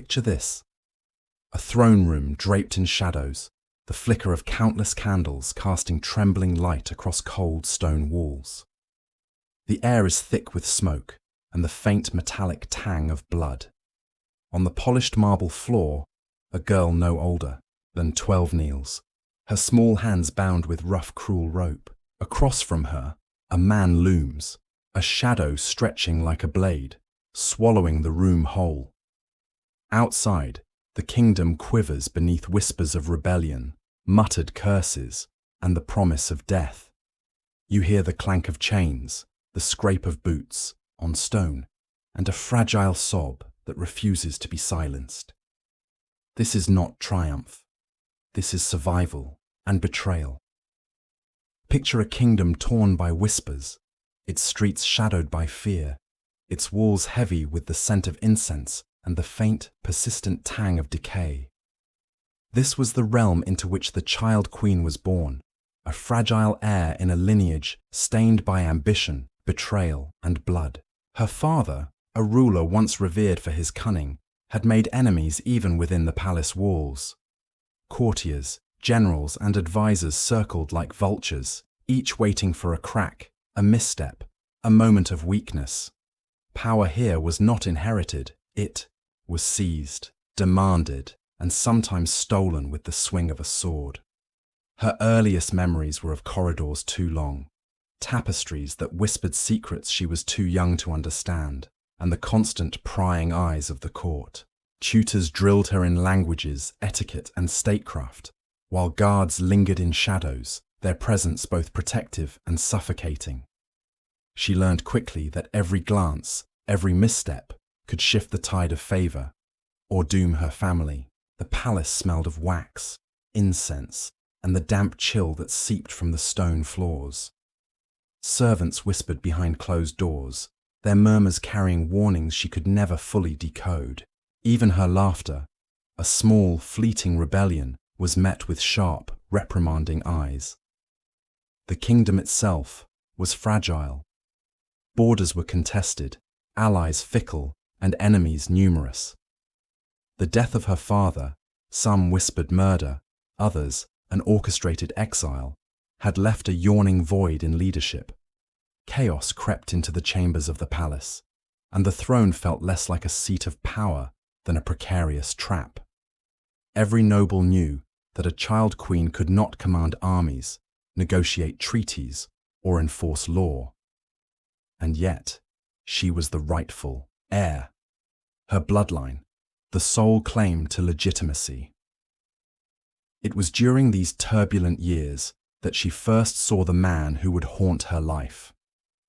Picture this: a throne room draped in shadows, the flicker of countless candles casting trembling light across cold stone walls. The air is thick with smoke and the faint metallic tang of blood. On the polished marble floor, a girl no older than 12 kneels, her small hands bound with rough, cruel rope. Across from her, a man looms, a shadow stretching like a blade, swallowing the room whole. Outside, the kingdom quivers beneath whispers of rebellion, muttered curses, and the promise of death. You hear the clank of chains, the scrape of boots on stone, and a fragile sob that refuses to be silenced. This is not triumph. This is survival and betrayal. Picture a kingdom torn by whispers, its streets shadowed by fear, its walls heavy with the scent of incense and the faint, persistent tang of decay. This was the realm into which the child queen was born, a fragile heir in a lineage stained by ambition, betrayal, and blood. Her father, a ruler once revered for his cunning, had made enemies even within the palace walls. Courtiers, generals, and advisors circled like vultures, each waiting for a crack, a misstep, a moment of weakness. Power here was not inherited, it was seized, demanded, and sometimes stolen with the swing of a sword. Her earliest memories were of corridors too long, tapestries that whispered secrets she was too young to understand, and the constant prying eyes of the court. Tutors drilled her in languages, etiquette, and statecraft, while guards lingered in shadows, their presence both protective and suffocating. She learned quickly that every glance, every misstep, could shift the tide of favor, or doom her family. The palace smelled of wax, incense, and the damp chill that seeped from the stone floors. Servants whispered behind closed doors, their murmurs carrying warnings she could never fully decode. Even her laughter, a small, fleeting rebellion, was met with sharp, reprimanding eyes. The kingdom itself was fragile. Borders were contested, allies fickle, and enemies numerous. The death of her father, some whispered murder, others an orchestrated exile, had left a yawning void in leadership. Chaos crept into the chambers of the palace, and the throne felt less like a seat of power than a precarious trap. Every noble knew that a child queen could not command armies, negotiate treaties, or enforce law. And yet, she was the rightful heir. Her bloodline, the sole claim to legitimacy. It was during these turbulent years that she first saw the man who would haunt her life,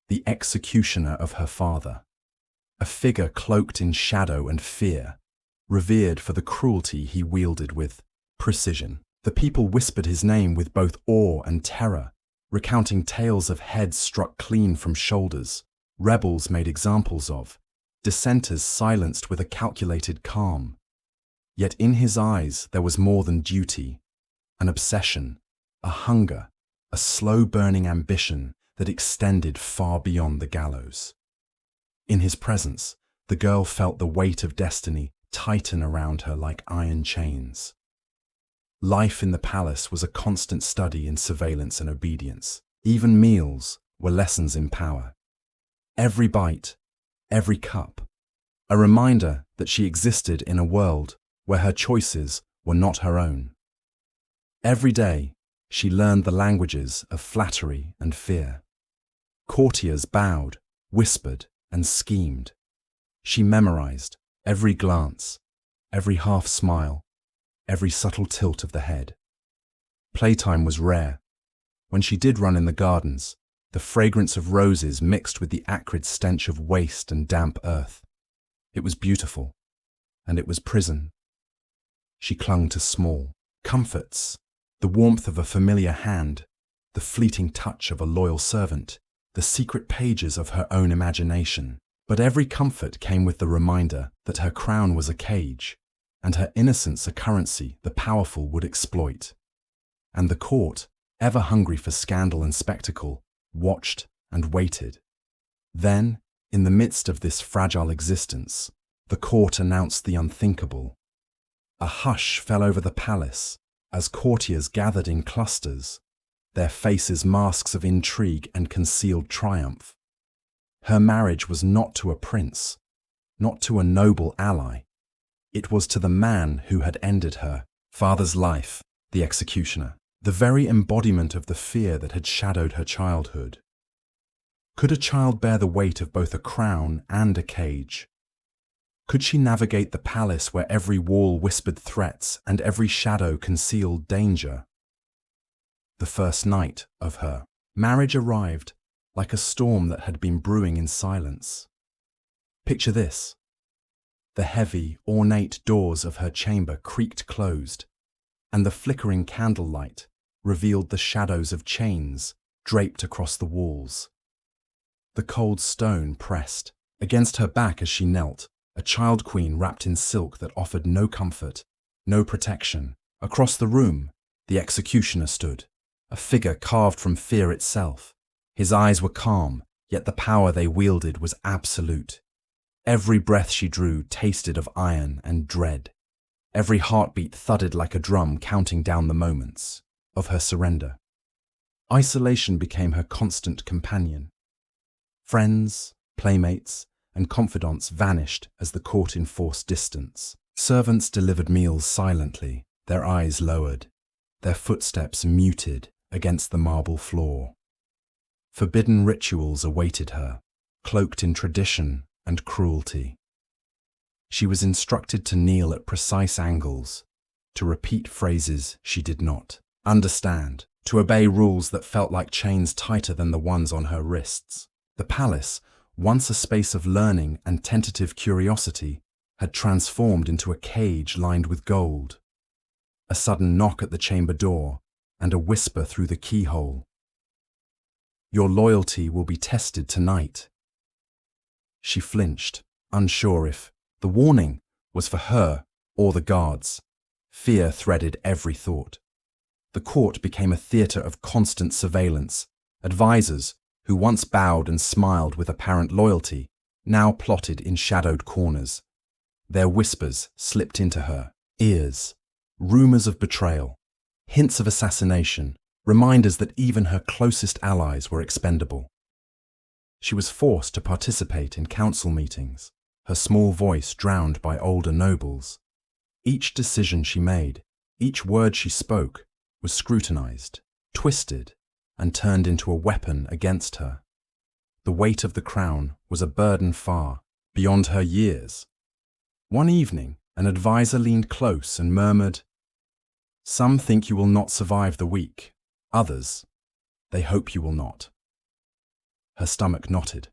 the executioner of her father, a figure cloaked in shadow and fear, revered for the cruelty he wielded with precision. The people whispered his name with both awe and terror, recounting tales of heads struck clean from shoulders, rebels made examples of, dissenters silenced with a calculated calm. Yet in his eyes there was more than duty, an obsession, a hunger, a slow-burning ambition that extended far beyond the gallows. In his presence, the girl felt the weight of destiny tighten around her like iron chains. Life in the palace was a constant study in surveillance and obedience. Even meals were lessons in power. Every bite, every cup, a reminder that she existed in a world where her choices were not her own. Every day, she learned the languages of flattery and fear. Courtiers bowed, whispered, and schemed. She memorized every glance, every half smile, every subtle tilt of the head. Playtime was rare. When she did run in the gardens, the fragrance of roses mixed with the acrid stench of waste and damp earth. It was beautiful, and it was prison. She clung to small comforts, the warmth of a familiar hand, the fleeting touch of a loyal servant, the secret pages of her own imagination. But every comfort came with the reminder that her crown was a cage, and her innocence a currency the powerful would exploit. And the court, ever hungry for scandal and spectacle, watched and waited. Then, in the midst of this fragile existence, The court announced the unthinkable. A hush fell over the palace as courtiers gathered in clusters, their faces masks of intrigue and concealed triumph. Her marriage was not to a prince, not to a noble ally. It was to the man who had ended her father's life, the executioner, the very embodiment of the fear that had shadowed her childhood. Could a child bear the weight of both a crown and a cage? Could she navigate the palace where every wall whispered threats and every shadow concealed danger? The first night of her marriage arrived like a storm that had been brewing in silence. Picture this. The heavy, ornate doors of her chamber creaked closed, and the flickering candlelight revealed the shadows of chains draped across the walls. The cold stone pressed against her back as she knelt, a child queen wrapped in silk that offered no comfort, no protection. Across the room, the executioner stood, a figure carved from fear itself. His eyes were calm, yet the power they wielded was absolute. Every breath she drew tasted of iron and dread. Every heartbeat thudded like a drum counting down the moments of her surrender. Isolation became her constant companion. Friends, playmates, and confidants vanished as the court enforced distance. Servants delivered meals silently, their eyes lowered, their footsteps muted against the marble floor. Forbidden rituals awaited her, cloaked in tradition and cruelty. She was instructed to kneel at precise angles, to repeat phrases she did not understand, to obey rules that felt like chains tighter than the ones on her wrists. The palace, once a space of learning and tentative curiosity, had transformed into a cage lined with gold. A sudden knock at the chamber door, and a whisper through the keyhole. "Your loyalty will be tested tonight." She flinched, unsure if the warning was for her or the guards. Fear threaded every thought. The court became a theatre of constant surveillance. Advisors, who once bowed and smiled with apparent loyalty, now plotted in shadowed corners. Their whispers slipped into her ears, rumors of betrayal, hints of assassination, reminders that even her closest allies were expendable. She was forced to participate in council meetings, her small voice drowned by older nobles. Each decision she made, each word she spoke, was scrutinized, twisted, and turned into a weapon against her. The weight of the crown was a burden far beyond her years. One evening, an advisor leaned close and murmured, "Some think you will not survive the week. Others, they hope you will not." Her stomach knotted.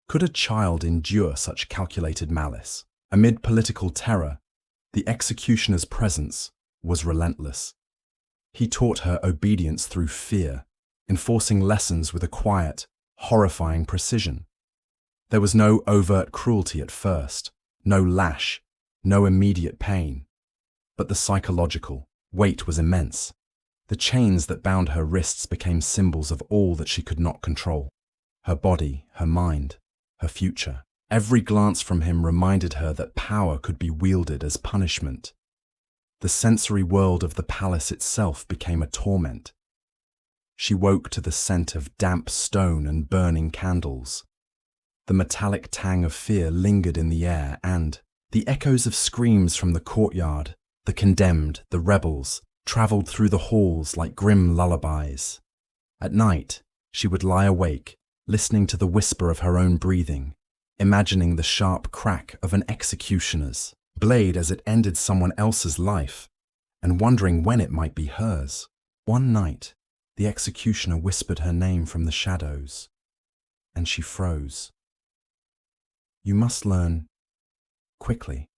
Could a child endure such calculated malice? Amid political terror, the executioner's presence was relentless. He taught her obedience through fear, enforcing lessons with a quiet, horrifying precision. There was no overt cruelty at first, no lash, no immediate pain. But the psychological weight was immense. The chains that bound her wrists became symbols of all that she could not control. Her body, her mind, her future. Every glance from him reminded her that power could be wielded as punishment. The sensory world of the palace itself became a torment. She woke to the scent of damp stone and burning candles. The metallic tang of fear lingered in the air, and the echoes of screams from the courtyard, the condemned, the rebels, travelled through the halls like grim lullabies. At night, she would lie awake, listening to the whisper of her own breathing, imagining the sharp crack of an executioner's blade as it ended someone else's life, and wondering when it might be hers. One night, the executioner whispered her name from the shadows, and she froze. "You must learn quickly."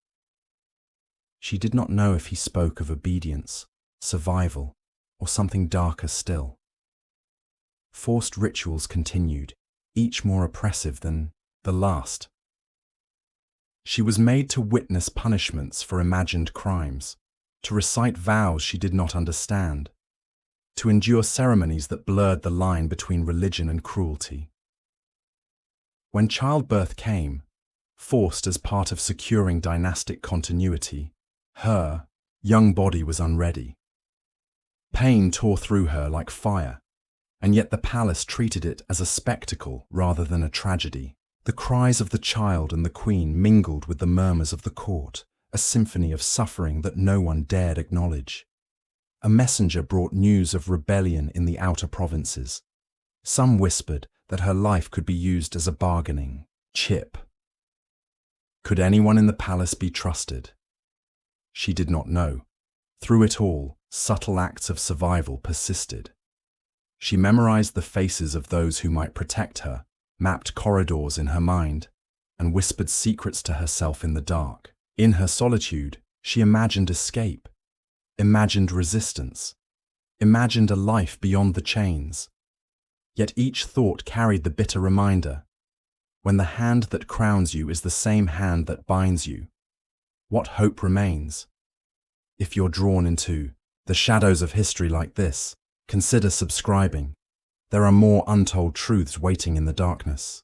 She did not know if he spoke of obedience, survival, or something darker still. Forced rituals continued, each more oppressive than the last. She was made to witness punishments for imagined crimes, to recite vows she did not understand, to endure ceremonies that blurred the line between religion and cruelty. When childbirth came, Forced as part of securing dynastic continuity, her young body was unready. Pain tore through her like fire, and yet the palace treated it as a spectacle rather than a tragedy. The cries of the child and the queen mingled with the murmurs of the court, a symphony of suffering that no one dared acknowledge. A messenger brought news of rebellion in the outer provinces. Some whispered that her life could be used as a bargaining chip. Could anyone in the palace be trusted? She did not know. Through it all, subtle acts of survival persisted. She memorized the faces of those who might protect her, mapped corridors in her mind, and whispered secrets to herself in the dark. In her solitude, she imagined escape, imagined resistance, imagined a life beyond the chains. Yet each thought carried the bitter reminder: when the hand that crowns you is the same hand that binds you, what hope remains? If you're drawn into the shadows of history like this, consider subscribing. There are more untold truths waiting in the darkness.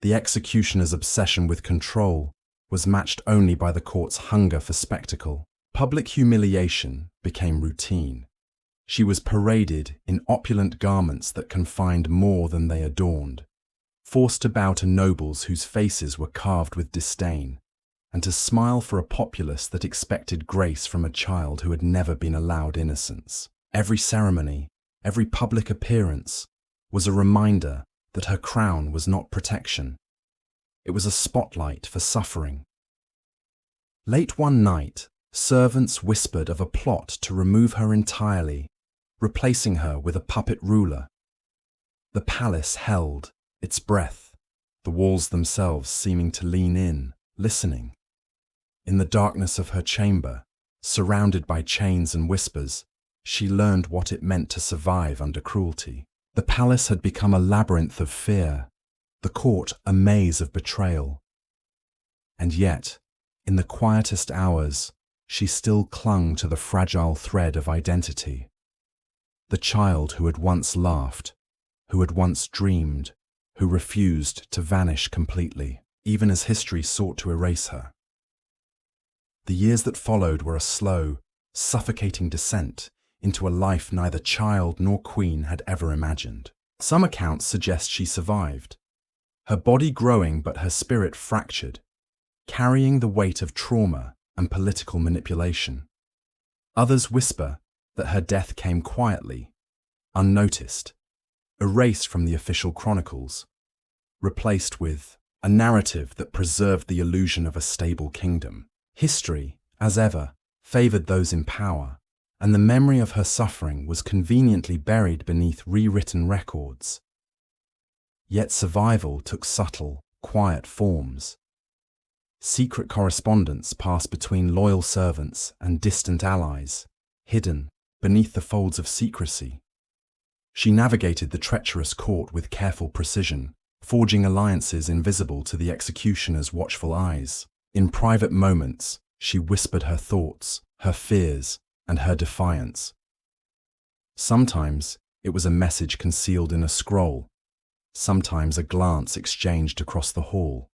The executioner's obsession with control was matched only by the court's hunger for spectacle. Public humiliation became routine. She was paraded in opulent garments that confined more than they adorned, forced to bow to nobles whose faces were carved with disdain, and to smile for a populace that expected grace from a child who had never been allowed innocence. Every ceremony, every public appearance, was a reminder that her crown was not protection. It was a spotlight for suffering. Late one night, servants whispered of a plot to remove her entirely, replacing her with a puppet ruler. The palace held its breath, the walls themselves seeming to lean in, listening. In the darkness of her chamber, surrounded by chains and whispers, she learned what it meant to survive under cruelty. The palace had become a labyrinth of fear, the court a maze of betrayal. And yet, in the quietest hours, she still clung to the fragile thread of identity. The child who had once laughed, who had once dreamed, who refused to vanish completely, even as history sought to erase her. The years that followed were a slow, suffocating descent into a life neither child nor queen had ever imagined. Some accounts suggest she survived, her body growing but her spirit fractured, carrying the weight of trauma and political manipulation. Others whisper that her death came quietly, unnoticed, erased from the official chronicles, replaced with a narrative that preserved the illusion of a stable kingdom. History, as ever, favored those in power, and the memory of her suffering was conveniently buried beneath rewritten records. Yet survival took subtle, quiet forms. Secret correspondence passed between loyal servants and distant allies, hidden beneath the folds of secrecy. She navigated the treacherous court with careful precision, forging alliances invisible to the executioner's watchful eyes. In private moments, she whispered her thoughts, her fears, and her defiance. Sometimes it was a message concealed in a scroll, sometimes a glance exchanged across the hall.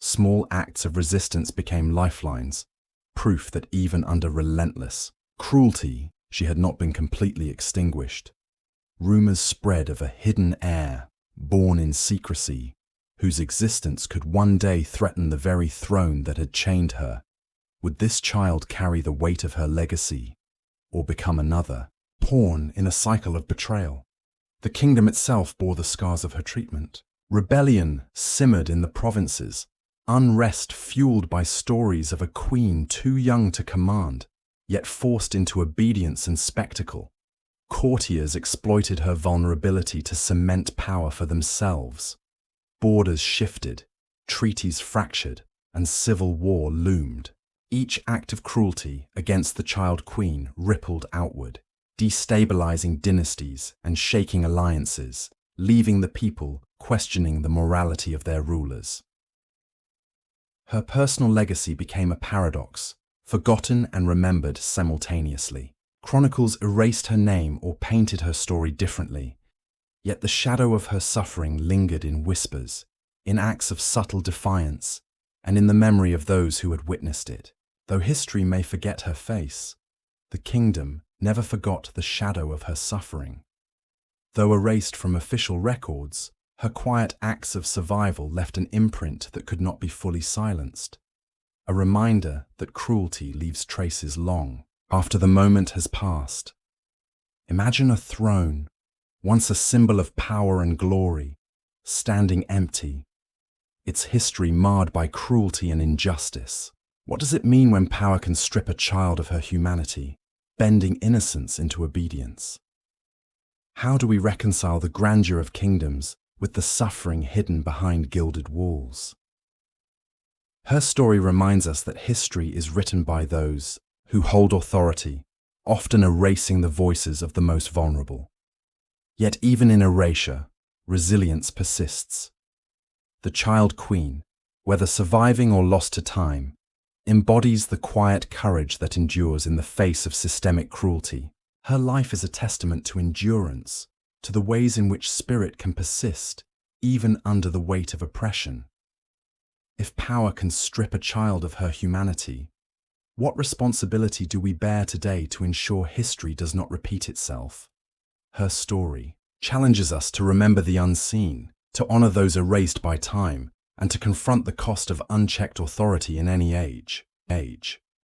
Small acts of resistance became lifelines, proof that even under relentless cruelty, she had not been completely extinguished. Rumors spread of a hidden heir, born in secrecy, whose existence could one day threaten the very throne that had chained her. Would this child carry the weight of her legacy, or become another pawn in a cycle of betrayal? The kingdom itself bore the scars of her treatment. Rebellion simmered in the provinces, unrest fueled by stories of a queen too young to command, yet forced into obedience and spectacle. Courtiers exploited her vulnerability to cement power for themselves. Borders shifted, treaties fractured, and civil war loomed. Each act of cruelty against the child queen rippled outward, destabilizing dynasties and shaking alliances, leaving the people questioning the morality of their rulers. Her personal legacy became a paradox, forgotten and remembered simultaneously. Chronicles erased her name or painted her story differently, yet the shadow of her suffering lingered in whispers, in acts of subtle defiance, and in the memory of those who had witnessed it. Though history may forget her face, the kingdom never forgot the shadow of her suffering. Though erased from official records, her quiet acts of survival left an imprint that could not be fully silenced, a reminder that cruelty leaves traces long after the moment has passed. Imagine a throne, once a symbol of power and glory, standing empty, its history marred by cruelty and injustice. What does it mean when power can strip a child of her humanity, bending innocence into obedience? How do we reconcile the grandeur of kingdoms with the suffering hidden behind gilded walls? Her story reminds us that history is written by those who hold authority, often erasing the voices of the most vulnerable. Yet even in erasure, resilience persists. The child queen, whether surviving or lost to time, embodies the quiet courage that endures in the face of systemic cruelty. Her life is a testament to endurance, to the ways in which spirit can persist, even under the weight of oppression. If power can strip a child of her humanity, what responsibility do we bear today to ensure history does not repeat itself? Her story challenges us to remember the unseen, to honor those erased by time, and to confront the cost of unchecked authority in any age.